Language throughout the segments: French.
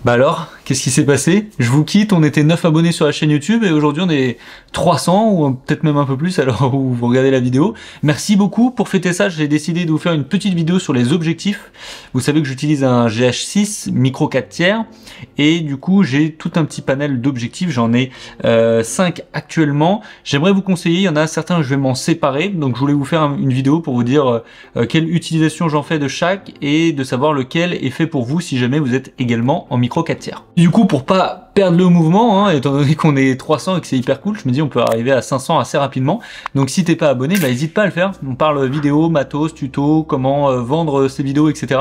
Bah alors, qu'est-ce qui s'est passé? Je vous quitte, on était 9 abonnés sur la chaîne YouTube et aujourd'hui on est 300 ou peut-être même un peu plus à l'heure où vous regardez la vidéo. Merci beaucoup. Pour fêter ça, j'ai décidé de vous faire une petite vidéo sur les objectifs. Vous savez que j'utilise un GH6 micro 4 tiers et du coup j'ai tout un petit panel d'objectifs. J'en ai 5 actuellement. J'aimerais vous conseiller, il y en a certains je vais m'en séparer. Donc je voulais vous faire une vidéo pour vous dire quelle utilisation j'en fais de chaque et de savoir lequel est fait pour vous si jamais vous êtes également en micro 4 tiers. Du coup, pour pas perdre le mouvement, étant donné qu'on est 300 et que c'est hyper cool, je me dis on peut arriver à 500 assez rapidement. Donc si t'es pas abonné, bah n'hésite pas à le faire. On parle vidéo, matos, tuto, comment vendre ses vidéos, etc.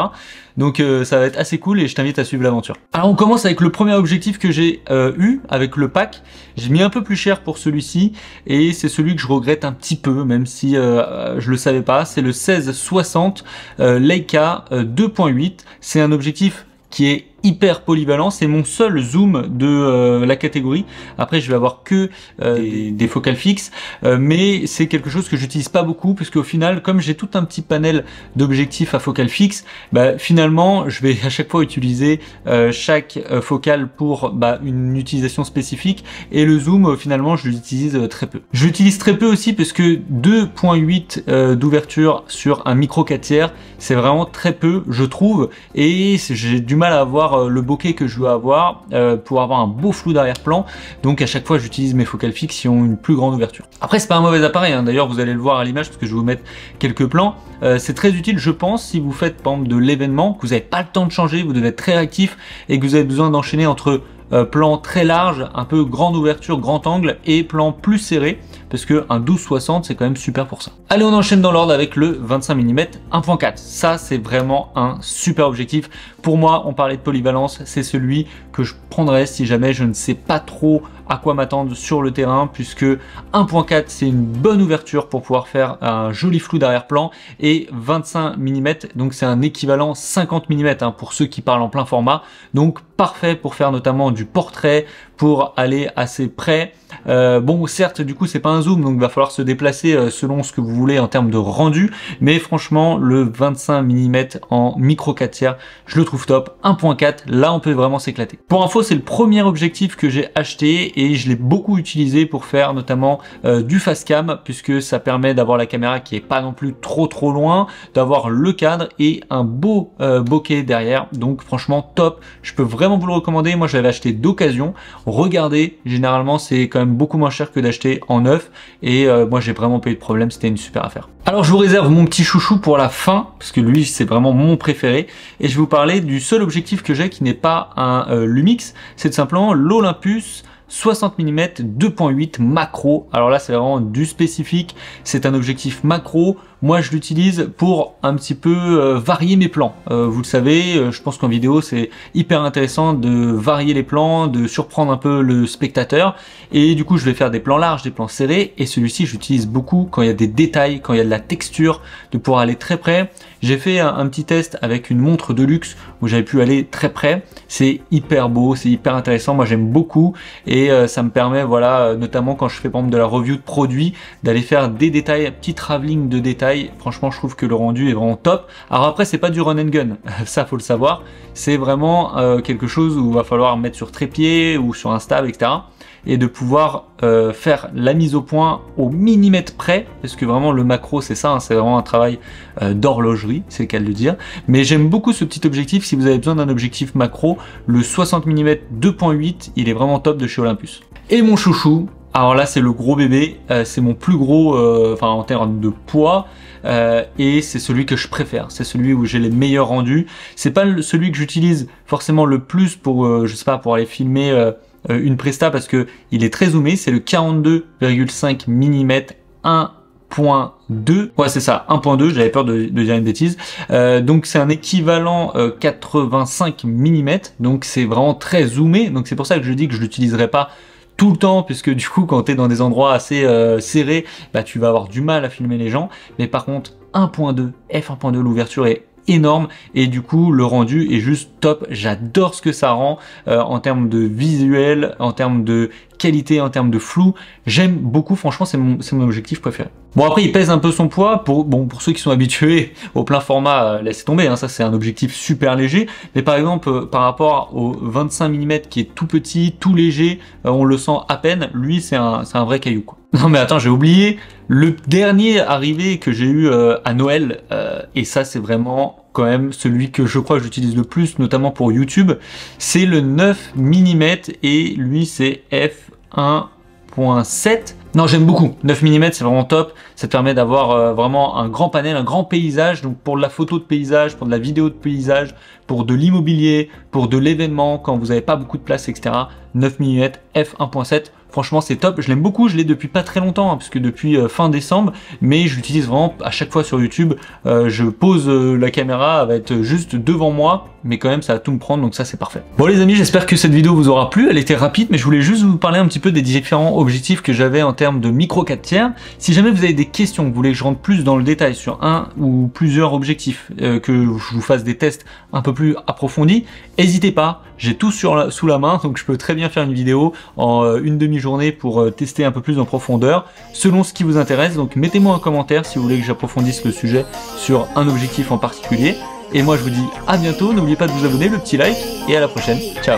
Donc ça va être assez cool et je t'invite à suivre l'aventure. Alors on commence avec le premier objectif que j'ai eu avec le pack. J'ai mis un peu plus cher pour celui-ci et c'est celui que je regrette un petit peu, même si je le savais pas. C'est le 16-60 Leica 2.8. C'est un objectif qui est hyper polyvalent, c'est mon seul zoom de la catégorie. Après je vais avoir que des focales fixes, mais c'est quelque chose que j'utilise pas beaucoup puisque au final, comme j'ai tout un petit panel d'objectifs à focale fixe, bah, finalement je vais à chaque fois utiliser chaque focale pour une utilisation spécifique et le zoom finalement je l'utilise très peu. Je l'utilise très peu aussi parce que 2.8 d'ouverture sur un micro 4 tiers, c'est vraiment très peu je trouve et j'ai du mal à avoir le bokeh que je veux avoir pour avoir un beau flou d'arrière-plan. Donc à chaque fois j'utilise mes focales fixes qui ont une plus grande ouverture. Après c'est pas un mauvais appareil, d'ailleurs vous allez le voir à l'image parce que je vais vous mettre quelques plans. C'est très utile je pense si vous faites par exemple de l'événement, que vous n'avez pas le temps de changer, vous devez être très réactif et que vous avez besoin d'enchaîner entre plan très large, un peu grande ouverture, grand angle et plan plus serré parce que un 12-60 c'est quand même super pour ça. Allez on enchaîne dans l'ordre avec le 25 mm 1.4. Ça c'est vraiment un super objectif. Pour moi on parlait de polyvalence, c'est celui que je prendrais si jamais je ne sais pas trop à quoi m'attendre sur le terrain puisque 1.4 c'est une bonne ouverture pour pouvoir faire un joli flou d'arrière-plan et 25 mm donc c'est un équivalent 50 mm pour ceux qui parlent en plein format, donc parfait pour faire notamment du portrait, pour aller assez près. Bon certes du coup c'est pas un zoom donc il va falloir se déplacer selon ce que vous voulez en termes de rendu, mais franchement le 25 mm en micro 4 tiers je le trouve top. 1.4 là on peut vraiment s'éclater. Pour info c'est le premier objectif que j'ai acheté et je l'ai beaucoup utilisé pour faire notamment du face cam puisque ça permet d'avoir la caméra qui est pas non plus trop loin, d'avoir le cadre et un beau bokeh derrière, donc franchement top. Je peux vraiment vous le recommander. Moi je l'avais acheté d'occasion. Regardez, généralement c'est quand même beaucoup moins cher que d'acheter en neuf et moi j'ai vraiment pas eu de problème, c'était une super affaire. Alors je vous réserve mon petit chouchou pour la fin parce que lui c'est vraiment mon préféré et je vais vous parler du seul objectif que j'ai qui n'est pas un Lumix, c'est tout simplement l'Olympus 60 mm 2.8 macro. Alors là c'est vraiment du spécifique, c'est un objectif macro. Moi je l'utilise pour un petit peu varier mes plans. Vous le savez, je pense qu'en vidéo c'est hyper intéressant de varier les plans, de surprendre un peu le spectateur. Et du coup je vais faire des plans larges, des plans serrés. Et celui-ci j'utilise beaucoup quand il y a des détails, quand il y a de la texture, de pouvoir aller très près. J'ai fait un petit test avec une montre de luxe où j'avais pu aller très près. C'est hyper beau, c'est hyper intéressant. Moi j'aime beaucoup et ça me permet, voilà, notamment quand je fais par exemple de la review de produits, d'aller faire des détails, un petit travelling de détails. Franchement je trouve que le rendu est vraiment top. Alors après c'est pas du run and gun, ça faut le savoir, c'est vraiment quelque chose où il va falloir mettre sur trépied ou sur un stab, etc. et de pouvoir faire la mise au point au millimètre près, parce que vraiment le macro c'est ça, c'est vraiment un travail d'horlogerie, c'est le cas de le dire. Mais j'aime beaucoup ce petit objectif. Si vous avez besoin d'un objectif macro, le 60 mm 2.8 il est vraiment top de chez Olympus. Et mon chouchou, alors là c'est le gros bébé, c'est mon plus gros en termes de poids et c'est celui que je préfère, c'est celui où j'ai les meilleurs rendus. C'est pas celui que j'utilise forcément le plus pour je sais pas, pour aller filmer une presta parce que il est très zoomé, c'est le 42,5 mm 1.2, ouais c'est ça, 1.2, j'avais peur de dire une bêtise. Donc c'est un équivalent 85 mm, donc c'est vraiment très zoomé, donc c'est pour ça que je dis que je l'utiliserai pas tout le temps puisque du coup quand tu es dans des endroits assez serrés, tu vas avoir du mal à filmer les gens. Mais par contre 1.2, f1.2, l'ouverture est énorme et du coup le rendu est juste top. J'adore ce que ça rend en termes de visuel, en termes de qualité, en termes de flou. J'aime beaucoup, franchement, c'est mon objectif préféré. Bon, après, il pèse un peu son poids. Pour ceux qui sont habitués au plein format, laissez tomber, hein, ça c'est un objectif super léger. Mais par exemple, par rapport au 25 mm qui est tout petit, tout léger, on le sent à peine, lui c'est un vrai caillou, quoi. Non mais attends, j'ai oublié le dernier arrivé que j'ai eu à Noël, et ça c'est vraiment quand même celui que je crois que j'utilise le plus, notamment pour YouTube, c'est le 9 mm et lui c'est f1.7. Non, j'aime beaucoup. 9 mm, c'est vraiment top. Ça te permet d'avoir vraiment un grand panel, un grand paysage. Donc pour de la photo de paysage, pour de la vidéo de paysage, pour de l'immobilier, pour de l'événement, quand vous n'avez pas beaucoup de place, etc. 9 mm, f1.7. Franchement, c'est top. Je l'aime beaucoup. Je l'ai depuis pas très longtemps, hein, puisque depuis fin décembre. Mais je l'utilise vraiment à chaque fois sur YouTube. Je pose la caméra, elle va être juste devant moi. Mais quand même, ça va tout me prendre. Donc ça, c'est parfait. Bon, les amis, j'espère que cette vidéo vous aura plu. Elle était rapide, mais je voulais juste vous parler un petit peu des différents objectifs que j'avais en termes de micro 4/3. Si jamais vous avez des questions, vous voulez que je rentre plus dans le détail sur un ou plusieurs objectifs, que je vous fasse des tests un peu plus approfondis, n'hésitez pas. J'ai tout sous la main, donc je peux très bien faire une vidéo en une demi-journée pour tester un peu plus en profondeur, selon ce qui vous intéresse. Donc mettez-moi un commentaire si vous voulez que j'approfondisse le sujet sur un objectif en particulier. Et moi je vous dis à bientôt, n'oubliez pas de vous abonner, le petit like, et à la prochaine. Ciao!